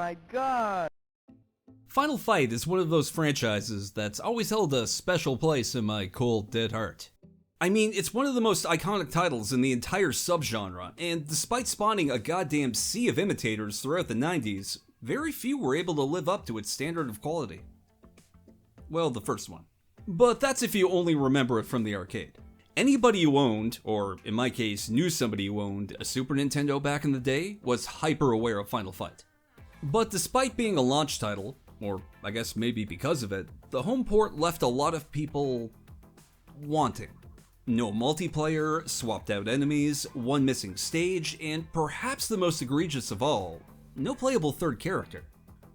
my god! Final Fight is one of those franchises that's always held a special place in my cold, dead heart. I mean, it's one of the most iconic titles in the entire subgenre, and despite spawning a goddamn sea of imitators throughout the 90s, very few were able to live up to its standard of quality. Well, the first one. But that's if you only remember it from the arcade. Anybody who owned, or in my case, knew somebody who owned, a Super Nintendo back in the day was hyper aware of Final Fight. But despite being a launch title, or I guess maybe because of it, the home port left a lot of people wanting. No multiplayer, swapped out enemies, one missing stage, and perhaps the most egregious of all, no playable third character.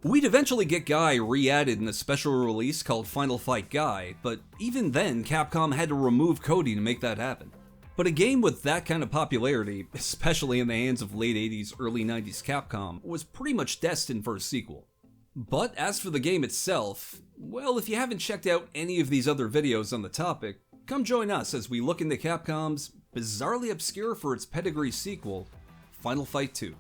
We'd eventually get Guy re-added in a special release called Final Fight Guy, but even then Capcom had to remove Cody to make that happen. But a game with that kind of popularity, especially in the hands of late 80s, early 90s Capcom, was pretty much destined for a sequel. But as for the game itself, well, if you haven't checked out any of these other videos on the topic, come join us as we look into Capcom's bizarrely obscure for its pedigree sequel, Final Fight 2.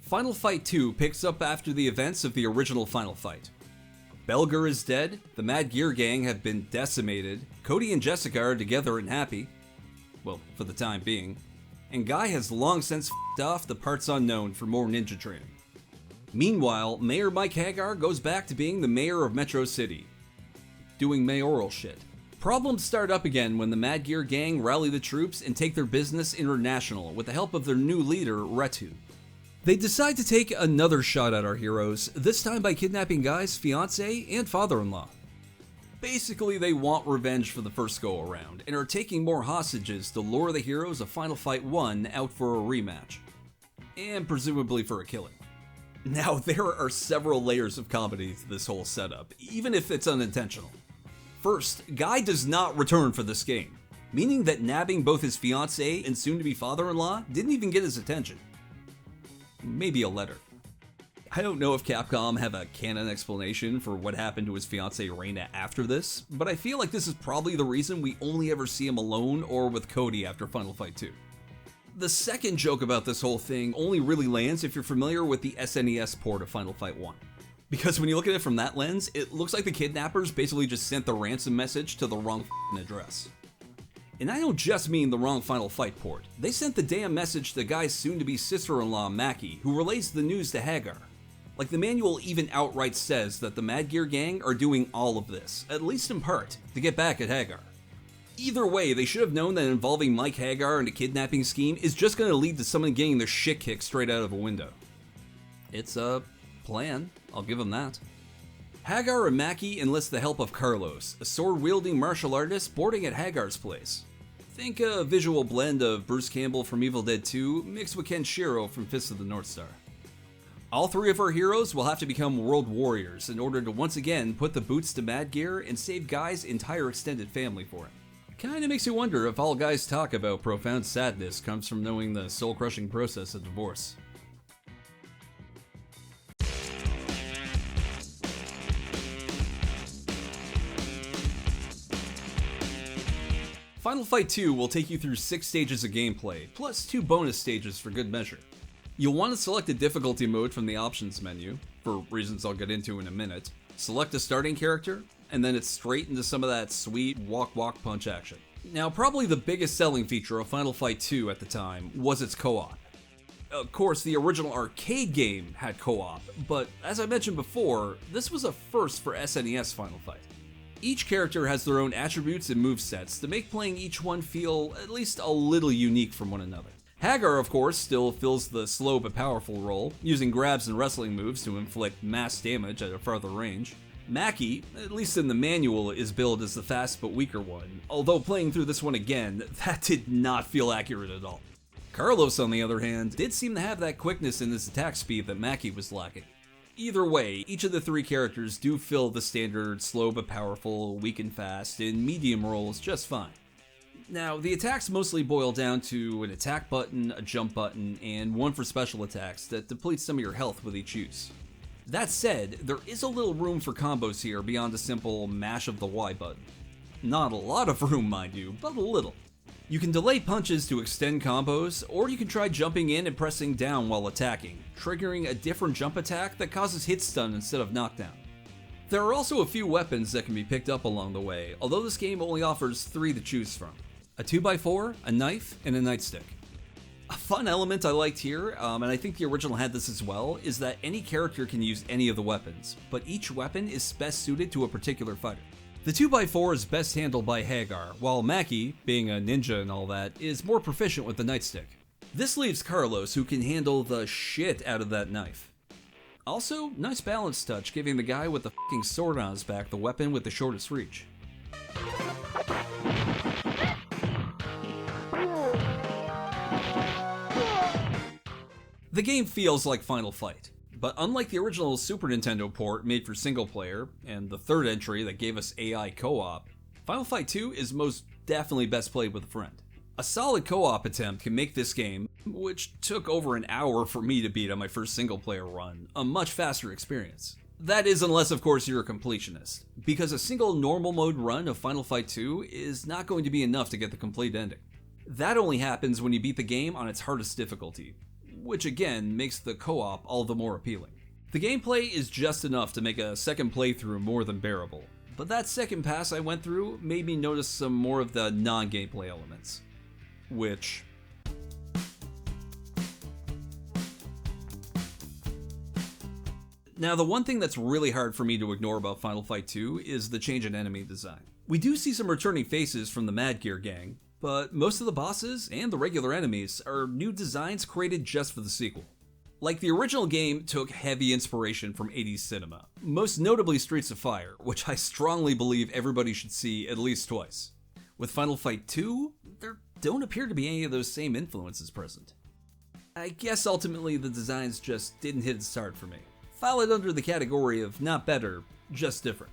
Final Fight 2 picks up after the events of the original Final Fight. Belger is dead, the Mad Gear Gang have been decimated, Cody and Jessica are together and happy, well, for the time being, and Guy has long since f***ed off the parts unknown for more ninja training. Meanwhile, Mayor Mike Hagar goes back to being the mayor of Metro City, doing mayoral shit. Problems start up again when the Mad Gear Gang rally the troops and take their business international with the help of their new leader, Retu. They decide to take another shot at our heroes, this time by kidnapping Guy's fiancé and father-in-law. Basically, they want revenge for the first go-around, and are taking more hostages to lure the heroes of Final Fight 1 out for a rematch. And presumably for a killing. Now, there are several layers of comedy to this whole setup, even if it's unintentional. First, Guy does not return for this game, meaning that nabbing both his fiancé and soon-to-be father-in-law didn't even get his attention. Maybe a letter. I don't know if Capcom have a canon explanation for what happened to his fiancée Reina after this, but I feel like this is probably the reason we only ever see him alone or with Cody after Final Fight 2. The second joke about this whole thing only really lands if you're familiar with the SNES port of Final Fight 1. Because when you look at it from that lens, it looks like the kidnappers basically just sent the ransom message to the wrong f***ing address. And I don't just mean the wrong Final Fight port. They sent the damn message to Guy's soon-to-be sister-in-law, Maki, who relays the news to Hagar. Like, the manual even outright says that the Mad Gear Gang are doing all of this, at least in part, to get back at Hagar. Either way, they should have known that involving Mike Hagar in a kidnapping scheme is just going to lead to someone getting their shit kicked straight out of a window. It's a plan, I'll give them that. Hagar and Maki enlist the help of Carlos, a sword-wielding martial artist boarding at Hagar's place. Think a visual blend of Bruce Campbell from Evil Dead 2 mixed with Kenshiro from Fist of the North Star. All three of our heroes will have to become world warriors in order to once again put the boots to Mad Gear and save Guy's entire extended family for him. Kinda makes you wonder if all Guy's talk about profound sadness comes from knowing the soul-crushing process of divorce. Final Fight 2 will take you through 6 stages of gameplay, plus 2 bonus stages for good measure. You'll want to select a difficulty mode from the options menu, for reasons I'll get into in a minute, select a starting character, and then it's straight into some of that sweet walk-walk-punch action. Now, probably the biggest selling feature of Final Fight 2 at the time was its co-op. Of course, the original arcade game had co-op, but as I mentioned before, this was a first for SNES Final Fight. Each character has their own attributes and movesets to make playing each one feel at least a little unique from one another. Hagar, of course, still fills the slow but powerful role, using grabs and wrestling moves to inflict mass damage at a farther range. Maki, at least in the manual, is billed as the fast but weaker one, although playing through this one again, that did not feel accurate at all. Carlos, on the other hand, did seem to have that quickness in his attack speed that Maki was lacking. Either way, each of the 3 characters do fill the standard slow but powerful, weak and fast, and medium roles just fine. Now, the attacks mostly boil down to an attack button, a jump button, and one for special attacks that depletes some of your health with each use. That said, there is a little room for combos here beyond a simple mash of the Y button. Not a lot of room, mind you, but a little. You can delay punches to extend combos, or you can try jumping in and pressing down while attacking, triggering a different jump attack that causes hit stun instead of knockdown. There are also a few weapons that can be picked up along the way, although this game only offers 3 to choose from. A 2x4, a knife, and a nightstick. A fun element I liked here, and I think the original had this as well, is that any character can use any of the weapons, but each weapon is best suited to a particular fighter. The 2x4 is best handled by Hagar, while Maki, being a ninja and all that, is more proficient with the nightstick. This leaves Carlos, who can handle the shit out of that knife. Also, nice balance touch, giving the guy with the fucking sword on his back the weapon with the shortest reach. The game feels like Final Fight, but unlike the original Super Nintendo port made for single player, and the third entry that gave us AI co-op, Final Fight 2 is most definitely best played with a friend. A solid co-op attempt can make this game, which took over an hour for me to beat on my first single player run, a much faster experience. That is unless of course you're a completionist, because a single normal mode run of Final Fight 2 is not going to be enough to get the complete ending. That only happens when you beat the game on its hardest difficulty, which again makes the co-op all the more appealing. The gameplay is just enough to make a second playthrough more than bearable, but that second pass I went through made me notice some more of the non-gameplay elements. Which... Now, the one thing that's really hard for me to ignore about Final Fight 2 is the change in enemy design. We do see some returning faces from the Mad Gear gang, but most of the bosses and the regular enemies are new designs created just for the sequel. Like, the original game took heavy inspiration from 80s cinema, most notably Streets of Fire, which I strongly believe everybody should see at least twice. With Final Fight 2, there don't appear to be any of those same influences present. I guess ultimately the designs just didn't hit its target for me. File it under the category of not better, just different.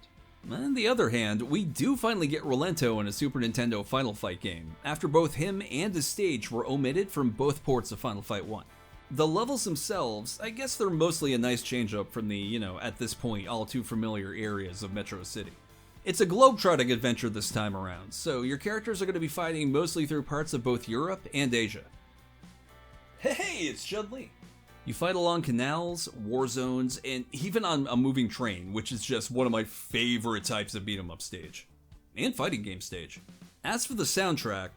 On the other hand, we do finally get Rolento in a Super Nintendo Final Fight game, after both him and his stage were omitted from both ports of Final Fight 1. The levels themselves, I guess they're mostly a nice change up from the, at this point all too familiar areas of Metro City. It's a globe-trotting adventure this time around, so your characters are going to be fighting mostly through parts of both Europe and Asia. Hey, it's Chun-Li! You fight along canals, war zones, and even on a moving train, which is just one of my favorite types of beat-em-up stage. And fighting game stage. As for the soundtrack,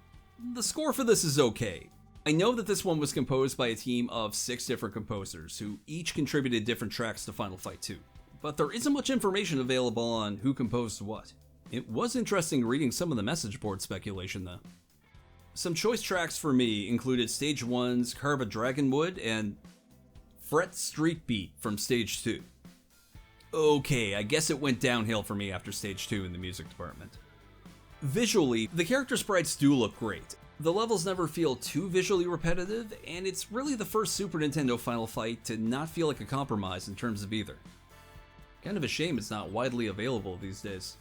the score for this is okay. I know that this one was composed by a team of 6 different composers, who each contributed different tracks to Final Fight 2. But there isn't much information available on who composed what. It was interesting reading some of the message board speculation though. Some choice tracks for me included Stage 1's Carve a Dragonwood and Fret Street Beat from Stage 2. Okay, I guess it went downhill for me after Stage 2 in the music department. Visually, the character sprites do look great. The levels never feel too visually repetitive, and it's really the first Super Nintendo Final Fight to not feel like a compromise in terms of either. Kind of a shame it's not widely available these days.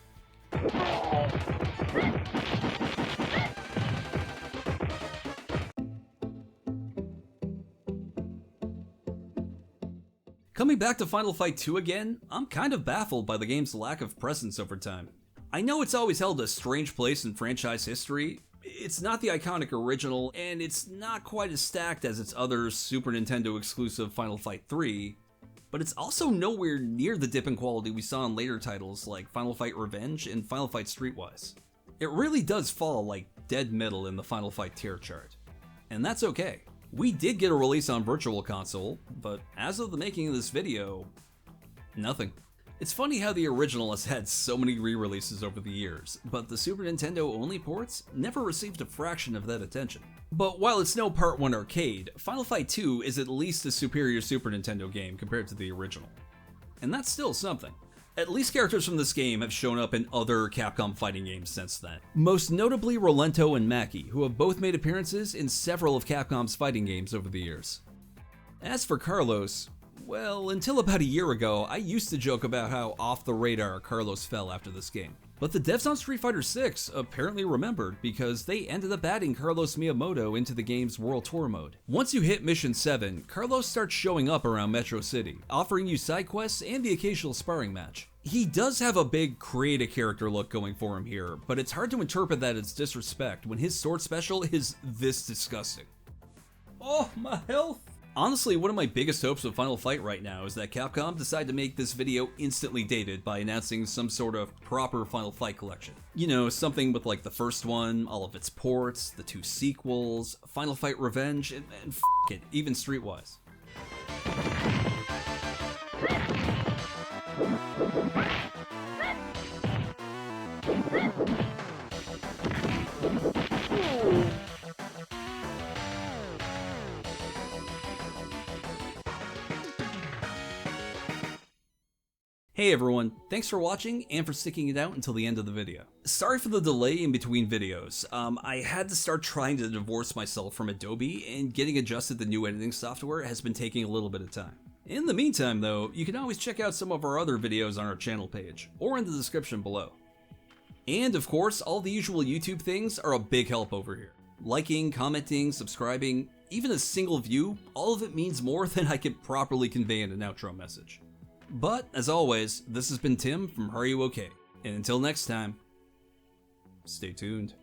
Coming back to Final Fight 2 again, I'm kind of baffled by the game's lack of presence over time. I know it's always held a strange place in franchise history. It's not the iconic original, and it's not quite as stacked as its other Super Nintendo exclusive Final Fight 3, but it's also nowhere near the dip in quality we saw in later titles like Final Fight Revenge and Final Fight Streetwise. It really does fall like dead middle in the Final Fight tier chart. And that's okay. We did get a release on Virtual Console, but as of the making of this video, nothing. It's funny how the original has had so many re-releases over the years, but the Super Nintendo only ports never received a fraction of that attention. But while it's no Part 1 arcade, Final Fight 2 is at least a superior Super Nintendo game compared to the original. And that's still something. At least characters from this game have shown up in other Capcom fighting games since then. Most notably Rolento and Maki, who have both made appearances in several of Capcom's fighting games over the years. As for Carlos, well, until about a year ago, I used to joke about how off the radar Carlos fell after this game. But the devs on Street Fighter VI apparently remembered, because they ended up adding Carlos Miyamoto into the game's World Tour mode. Once you hit Mission 7, Carlos starts showing up around Metro City, offering you side quests and the occasional sparring match. He does have a big create a character look going for him here, but it's hard to interpret that as disrespect when his sword special is this disgusting. Oh, my health! Honestly, one of my biggest hopes with Final Fight right now is that Capcom decide to make this video instantly dated by announcing some sort of proper Final Fight collection. You know, something with like the first one, all of its ports, the 2 sequels, Final Fight Revenge, and f*** it, even Streetwise. Hey everyone, thanks for watching and for sticking it out until the end of the video. Sorry for the delay in between videos. I had to start trying to divorce myself from Adobe, and getting adjusted to new editing software has been taking a little bit of time. In the meantime though, you can always check out some of our other videos on our channel page, or in the description below. And of course, all the usual YouTube things are a big help over here. Liking, commenting, subscribing, even a single view, all of it means more than I can properly convey in an outro message. But, as always, this has been Tim from Haruokay, and until next time, stay tuned.